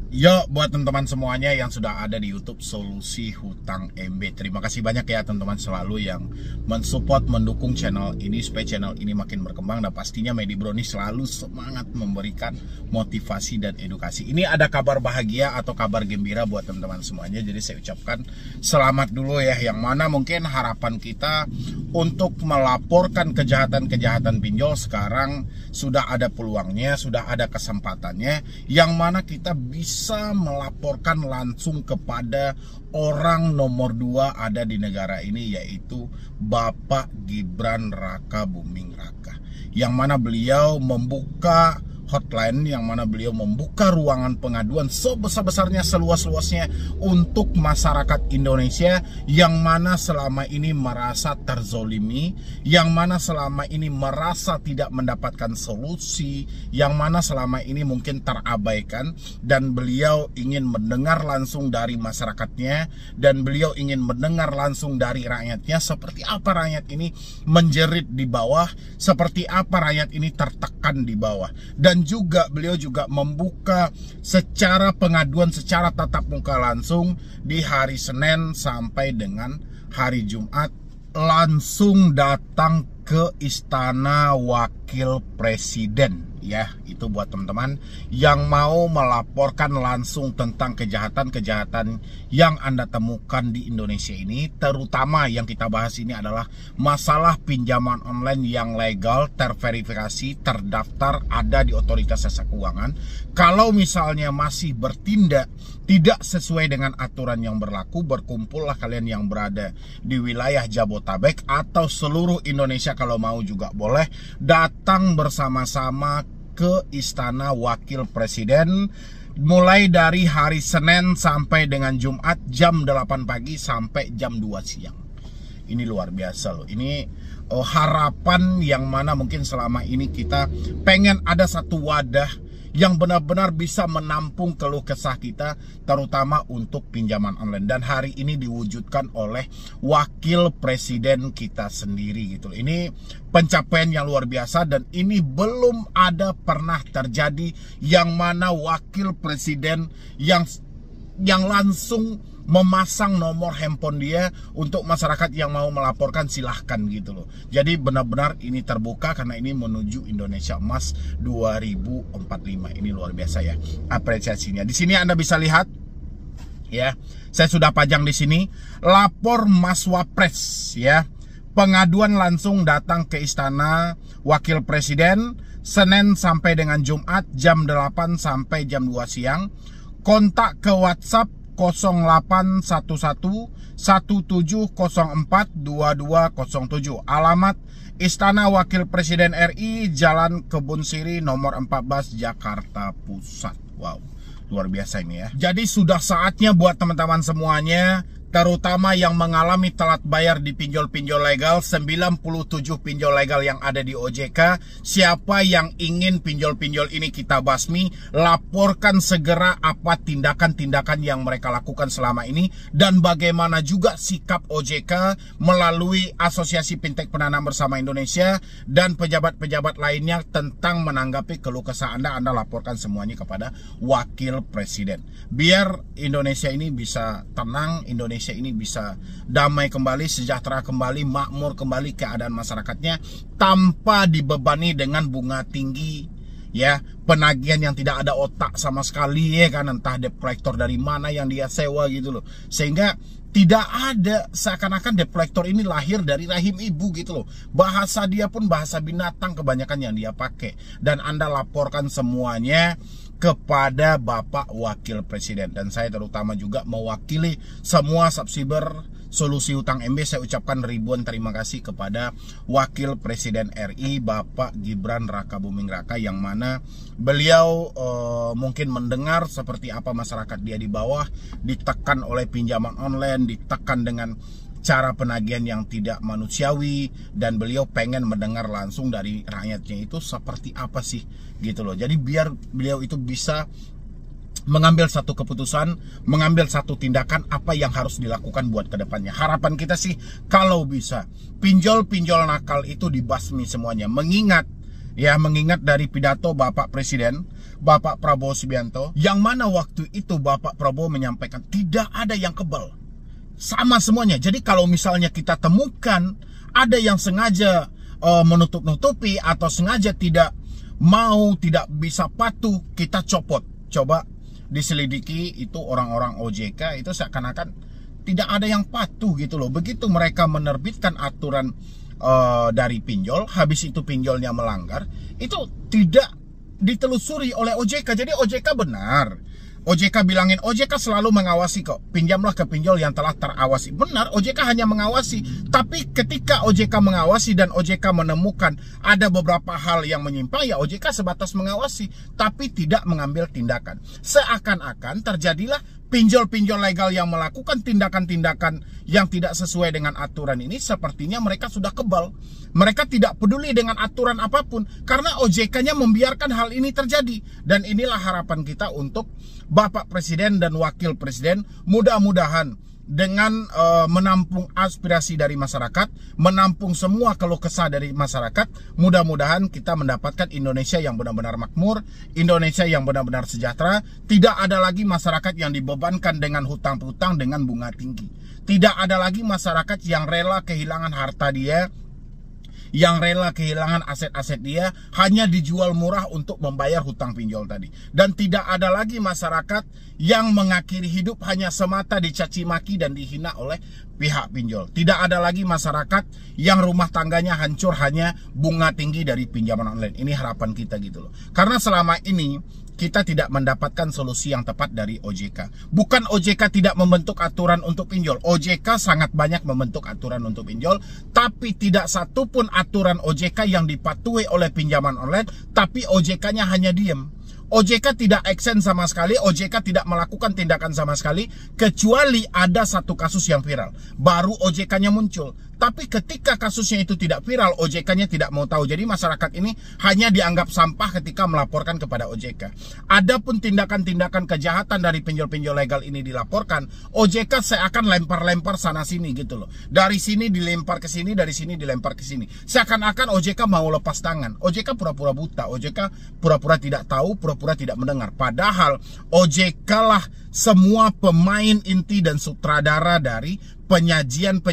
Yo, buat teman-teman semuanya yang sudah ada di YouTube Solusi Hutang MB, terima kasih banyak ya teman-teman selalu yang mensupport, mendukung channel ini supaya channel ini makin berkembang. Dan pastinya Medi Bro ini selalu semangat memberikan motivasi dan edukasi. Ini ada kabar bahagia atau kabar gembira buat teman-teman semuanya. Jadi saya ucapkan selamat dulu ya. Yang mana mungkin harapan kita untuk melaporkan kejahatan-kejahatan pinjol sekarang sudah ada peluangnya, sudah ada kesempatannya, yang mana kita bisa melaporkan langsung kepada orang nomor 2 ada di negara ini, yaitu Bapak Gibran Raka Buming Raka, yang mana beliau membuka hotline, yang mana beliau membuka ruangan pengaduan sebesar-besarnya, seluas-luasnya untuk masyarakat Indonesia yang mana selama ini merasa terzolimi, yang mana selama ini merasa tidak mendapatkan solusi, yang mana selama ini mungkin terabaikan. Dan beliau ingin mendengar langsung dari masyarakatnya, dan beliau ingin mendengar langsung dari rakyatnya, seperti apa rakyat ini menjerit di bawah, seperti apa rakyat ini tertekan di bawah. Dan juga beliau juga membuka secara pengaduan secara tatap muka langsung di hari Senin sampai dengan hari Jumat, langsung datang ke Istana Wakil Presiden ya. Itu buat teman-teman yang mau melaporkan langsung tentang kejahatan-kejahatan yang Anda temukan di Indonesia ini. Terutama yang kita bahas ini adalah masalah pinjaman online yang legal, terverifikasi, terdaftar, ada di Otoritas Jasa Keuangan. Kalau misalnya masih bertindak tidak sesuai dengan aturan yang berlaku, berkumpullah kalian yang berada di wilayah Jabotabek atau seluruh Indonesia kalau mau juga boleh, datang bersama-sama ke Istana Wakil Presiden mulai dari hari Senin sampai dengan Jumat jam 8 pagi sampai jam 2 siang. Ini luar biasa loh. Ini harapan yang mana mungkin selama ini kita pengen ada satu wadah yang benar-benar bisa menampung keluh kesah kita, terutama untuk pinjaman online. Dan hari ini diwujudkan oleh Wakil Presiden kita sendiri gitu. Ini pencapaian yang luar biasa, dan ini belum ada pernah terjadi yang mana Wakil Presiden yang langsung memasang nomor handphone dia untuk masyarakat yang mau melaporkan, silahkan gitu loh. Jadi benar-benar ini terbuka karena ini menuju Indonesia Emas 2045. Ini luar biasa ya apresiasinya. Di sini Anda bisa lihat ya, saya sudah pajang di sini lapor Mas Wapres ya. Pengaduan langsung datang ke Istana Wakil Presiden Senin sampai dengan Jumat jam 8 sampai jam 2 siang. Kontak ke WhatsApp 0811 1704 2207. Alamat Istana Wakil Presiden RI, Jalan Kebun Siri nomor 14, Jakarta Pusat. Wow, luar biasa ini ya. Jadi sudah saatnya buat teman-teman semuanya, terutama yang mengalami telat bayar di pinjol-pinjol legal, 97 pinjol legal yang ada di OJK. Siapa yang ingin pinjol-pinjol ini kita basmi, laporkan segera apa tindakan-tindakan yang mereka lakukan selama ini, dan bagaimana juga sikap OJK melalui Asosiasi Fintech Penanam Bersama Indonesia dan pejabat-pejabat lainnya tentang menanggapi keluh kesah Anda. Anda laporkan semuanya kepada Wakil Presiden, biar Indonesia ini bisa tenang, Indonesia ini bisa damai kembali, sejahtera kembali, makmur kembali keadaan masyarakatnya, tanpa dibebani dengan bunga tinggi ya, penagihan yang tidak ada otak sama sekali ya kan, entah debt collector dari mana yang dia sewa gitu loh, sehingga tidak ada, seakan-akan debt collector ini lahir dari rahim ibu gitu loh. Bahasa dia pun bahasa binatang kebanyakan yang dia pakai. Dan Anda laporkan semuanya kepada Bapak Wakil Presiden. Dan saya terutama juga mewakili semua subscriber Solusi Hutang MB. Saya ucapkan ribuan terima kasih kepada Wakil Presiden RI Bapak Gibran Raka Buming Raka, yang mana beliau mungkin mendengar seperti apa masyarakat dia di bawah, ditekan oleh pinjaman online, ditekan dengan cara penagihan yang tidak manusiawi, dan beliau pengen mendengar langsung dari rakyatnya itu seperti apa sih gitu loh. Jadi biar beliau itu bisa mengambil satu keputusan, mengambil satu tindakan apa yang harus dilakukan buat kedepannya. Harapan kita sih kalau bisa pinjol-pinjol nakal itu dibasmi semuanya. Mengingat Ya, mengingat dari pidato Bapak Presiden, Bapak Prabowo Subianto, yang mana waktu itu Bapak Prabowo menyampaikan tidak ada yang kebal. Sama semuanya. Jadi kalau misalnya kita temukan ada yang sengaja menutup-nutupi atau sengaja tidak bisa patuh, kita copot. Coba diselidiki, itu orang-orang OJK itu seakan-akan tidak ada yang patuh gitu loh. Begitu mereka menerbitkan aturan dari pinjol, habis itu pinjolnya melanggar, itu tidak ditelusuri oleh OJK. Jadi OJK benar, OJK bilangin OJK selalu mengawasi kok, pinjamlah ke pinjol yang telah terawasi. Benar, OJK hanya mengawasi. Tapi ketika OJK mengawasi dan OJK menemukan ada beberapa hal yang menyimpang, ya OJK sebatas mengawasi tapi tidak mengambil tindakan. Seakan-akan terjadilah pinjol-pinjol legal yang melakukan tindakan-tindakan yang tidak sesuai dengan aturan ini, sepertinya mereka sudah kebal. Mereka tidak peduli dengan aturan apapun karena OJK-nya membiarkan hal ini terjadi. Dan inilah harapan kita untuk Bapak Presiden dan Wakil Presiden, mudah-mudahan dengan menampung aspirasi dari masyarakat, menampung semua keluh kesah dari masyarakat, mudah-mudahan kita mendapatkan Indonesia yang benar-benar makmur, Indonesia yang benar-benar sejahtera. Tidak ada lagi masyarakat yang dibebankan dengan hutang-hutang dengan bunga tinggi. Tidak ada lagi masyarakat yang rela kehilangan harta dia, yang rela kehilangan aset-aset dia hanya dijual murah untuk membayar hutang pinjol tadi. Dan tidak ada lagi masyarakat yang mengakhiri hidup hanya semata dicaci maki dan dihina oleh pihak pinjol. Tidak ada lagi masyarakat yang rumah tangganya hancur hanya bunga tinggi dari pinjaman online. Ini harapan kita gitu loh. Karena selama ini kita tidak mendapatkan solusi yang tepat dari OJK. Bukan OJK tidak membentuk aturan untuk pinjol. OJK sangat banyak membentuk aturan untuk pinjol, tapi tidak satupun aturan OJK yang dipatuhi oleh pinjaman online, tapi OJK-nya hanya diem. OJK tidak action sama sekali, OJK tidak melakukan tindakan sama sekali, kecuali ada satu kasus yang viral, baru OJK-nya muncul. Tapi ketika kasusnya itu tidak viral, OJK-nya tidak mau tahu. Jadi masyarakat ini hanya dianggap sampah ketika melaporkan kepada OJK. Adapun tindakan-tindakan kejahatan dari pinjol-pinjol legal ini dilaporkan, OJK seakan lempar-lempar sana-sini gitu loh. Dari sini dilempar ke sini, dari sini dilempar ke sini. Seakan-akan OJK mau lepas tangan. OJK pura-pura buta, OJK pura-pura tidak tahu, pura-pura tidak mendengar. Padahal OJK lah semua pemain inti dan sutradara dari penyajian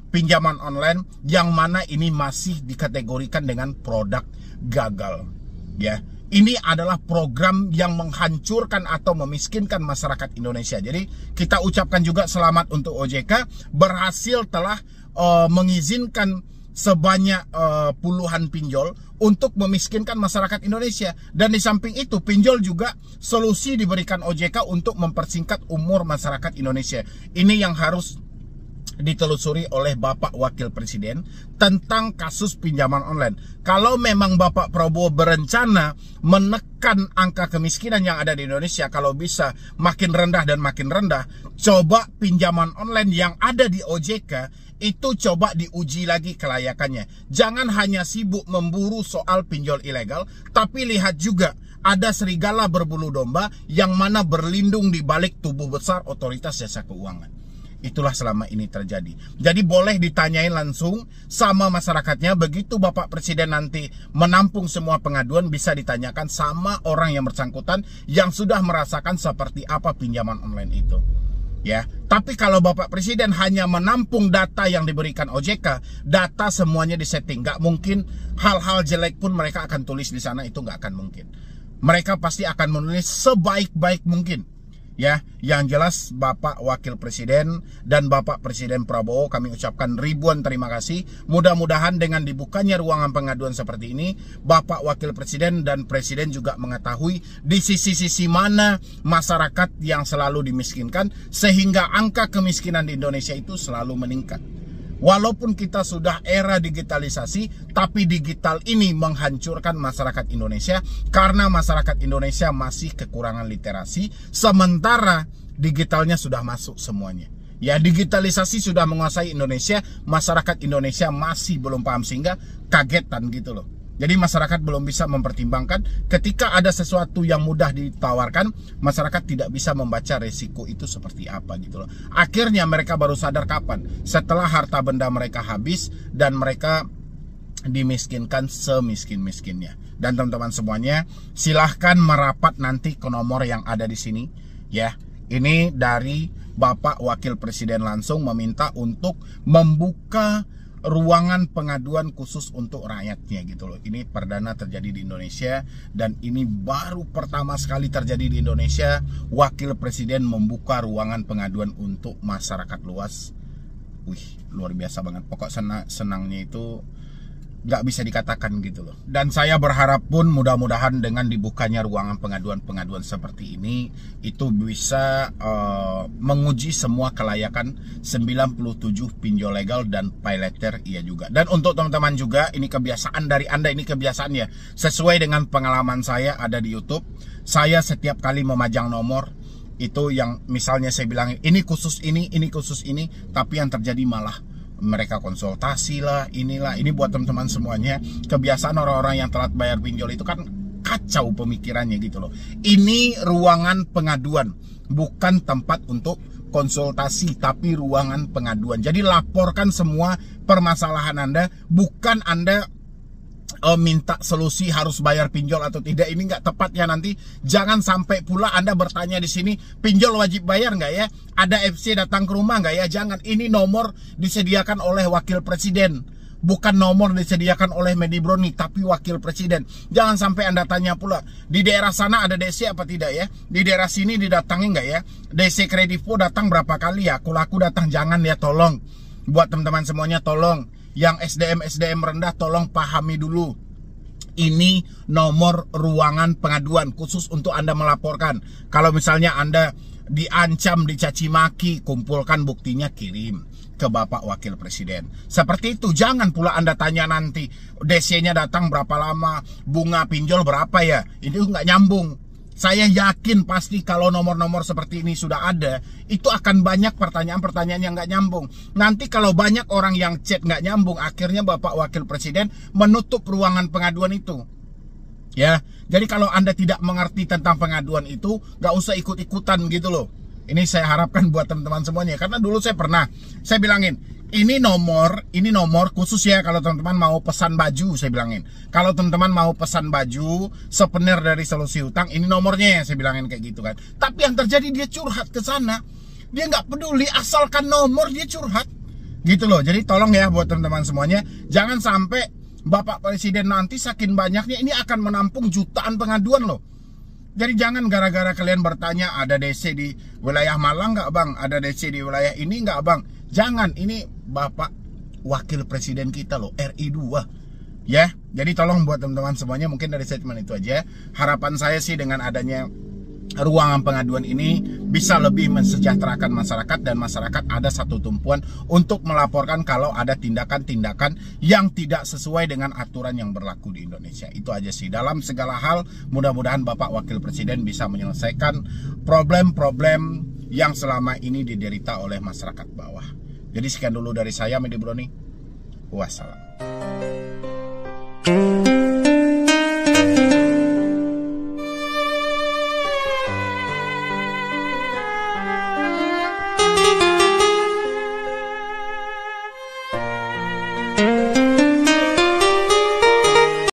pinjaman online yang mana ini masih dikategorikan dengan produk gagal. Ya, ini adalah program yang menghancurkan atau memiskinkan masyarakat Indonesia. Jadi kita ucapkan juga selamat untuk OJK berhasil telah mengizinkan sebanyak puluhan pinjol untuk memiskinkan masyarakat Indonesia. Dan di samping itu pinjol juga solusi diberikan OJK untuk mempersingkat umur masyarakat Indonesia. Ini yang harus ditelusuri oleh Bapak Wakil Presiden tentang kasus pinjaman online. Kalau memang Bapak Prabowo berencana menekan angka kemiskinan yang ada di Indonesia, kalau bisa makin rendah dan makin rendah, coba pinjaman online yang ada di OJK itu coba diuji lagi kelayakannya. Jangan hanya sibuk memburu soal pinjol ilegal, tapi lihat juga ada serigala berbulu domba yang mana berlindung di balik tubuh besar otoritas jasa keuangan. Itulah selama ini terjadi. Jadi boleh ditanyain langsung sama masyarakatnya. Begitu Bapak Presiden nanti menampung semua pengaduan, bisa ditanyakan sama orang yang bersangkutan yang sudah merasakan seperti apa pinjaman online itu. Ya, tapi kalau Bapak Presiden hanya menampung data yang diberikan OJK, data semuanya disetting, nggak mungkin hal-hal jelek pun mereka akan tulis di sana, itu nggak akan mungkin. Mereka pasti akan menulis sebaik-baik mungkin. Ya, yang jelas Bapak Wakil Presiden dan Bapak Presiden Prabowo, kami ucapkan ribuan terima kasih. Mudah-mudahan dengan dibukanya ruangan pengaduan seperti ini, Bapak Wakil Presiden dan Presiden juga mengetahui di sisi-sisi mana masyarakat yang selalu dimiskinkan, sehingga angka kemiskinan di Indonesia itu selalu meningkat. Walaupun kita sudah era digitalisasi, tapi digital ini menghancurkan masyarakat Indonesia karena masyarakat Indonesia masih kekurangan literasi, sementara digitalnya sudah masuk semuanya. Ya, digitalisasi sudah menguasai Indonesia, masyarakat Indonesia masih belum paham sehingga kagetan gitu loh. Jadi masyarakat belum bisa mempertimbangkan ketika ada sesuatu yang mudah ditawarkan, masyarakat tidak bisa membaca resiko itu seperti apa gitu loh. Akhirnya mereka baru sadar kapan? Setelah harta benda mereka habis dan mereka dimiskinkan semiskin-miskinnya. Dan teman-teman semuanya, silahkan merapat nanti ke nomor yang ada di sini ya. Ini dari Bapak Wakil Presiden langsung meminta untuk membuka ruangan pengaduan khusus untuk rakyatnya gitu loh. Ini perdana terjadi di Indonesia, dan ini baru pertama sekali terjadi di Indonesia, Wakil Presiden membuka ruangan pengaduan untuk masyarakat luas. Wih, luar biasa banget. Pokok senangnya itu nggak bisa dikatakan gitu loh. Dan saya berharap pun mudah-mudahan dengan dibukanya ruangan pengaduan-pengaduan seperti ini, itu bisa menguji semua kelayakan 97 pinjol legal dan pay letter iya juga. Dan untuk teman-teman juga, ini kebiasaan dari Anda, ini kebiasaan ya, sesuai dengan pengalaman saya ada di YouTube. Saya setiap kali memajang nomor itu yang misalnya saya bilang ini khusus ini khusus ini, tapi yang terjadi malah mereka konsultasi lah, inilah. Ini buat teman-teman semuanya, kebiasaan orang-orang yang telat bayar pinjol itu kan kacau pemikirannya gitu loh. Ini ruangan pengaduan, bukan tempat untuk konsultasi, tapi ruangan pengaduan. Jadi laporkan semua permasalahan Anda, bukan Anda minta solusi harus bayar pinjol atau tidak. Ini nggak tepat ya nanti. Jangan sampai pula Anda bertanya di sini, pinjol wajib bayar nggak ya? Ada FC datang ke rumah nggak ya? Jangan. Ini nomor disediakan oleh Wakil Presiden, bukan nomor disediakan oleh Medibroni, tapi Wakil Presiden. Jangan sampai Anda tanya pula, di daerah sana ada DC apa tidak ya? Di daerah sini didatangi nggak ya? DC Kredivo datang berapa kali ya? Aku datang. Jangan ya, tolong. Buat teman-teman semuanya, tolong. Yang SDM rendah, tolong pahami dulu. Ini nomor ruangan pengaduan khusus untuk Anda melaporkan. Kalau misalnya Anda diancam, dicaci maki, kumpulkan buktinya, kirim ke Bapak Wakil Presiden. Seperti itu. Jangan pula Anda tanya nanti, DC-nya datang berapa lama, bunga pinjol berapa ya. Ini nggak nyambung. Saya yakin pasti kalau nomor-nomor seperti ini sudah ada, itu akan banyak pertanyaan-pertanyaan yang nggak nyambung. Nanti kalau banyak orang yang chat nggak nyambung, akhirnya Bapak Wakil Presiden menutup ruangan pengaduan itu. Ya, jadi kalau Anda tidak mengerti tentang pengaduan itu, nggak usah ikut-ikutan gitu loh. Ini saya harapkan buat teman-teman semuanya. Karena dulu saya bilangin, ini nomor khusus ya kalau teman-teman mau pesan baju, saya bilangin. Kalau teman-teman mau pesan baju, souvenir dari Solusi Hutang, ini nomornya ya, saya bilangin kayak gitu kan. Tapi yang terjadi dia curhat ke sana. Dia nggak peduli, asalkan nomor dia curhat. Gitu loh. Jadi tolong ya buat teman-teman semuanya, jangan sampai Bapak Presiden nanti saking banyaknya ini akan menampung jutaan pengaduan loh. Jadi jangan gara-gara kalian bertanya ada DC di wilayah Malang nggak bang, ada DC di wilayah ini nggak bang. Jangan, ini Bapak Wakil Presiden kita loh, RI 2 ya. Jadi tolong buat teman-teman semuanya, mungkin dari statement itu aja. Harapan saya sih dengan adanya ruangan pengaduan ini bisa lebih mensejahterakan masyarakat, dan masyarakat ada satu tumpuan untuk melaporkan kalau ada tindakan-tindakan yang tidak sesuai dengan aturan yang berlaku di Indonesia. Itu aja sih. Dalam segala hal, mudah-mudahan Bapak Wakil Presiden bisa menyelesaikan problem-problem yang selama ini diderita oleh masyarakat bawah. Jadi sekian dulu dari saya, Medibroni. Wassalam.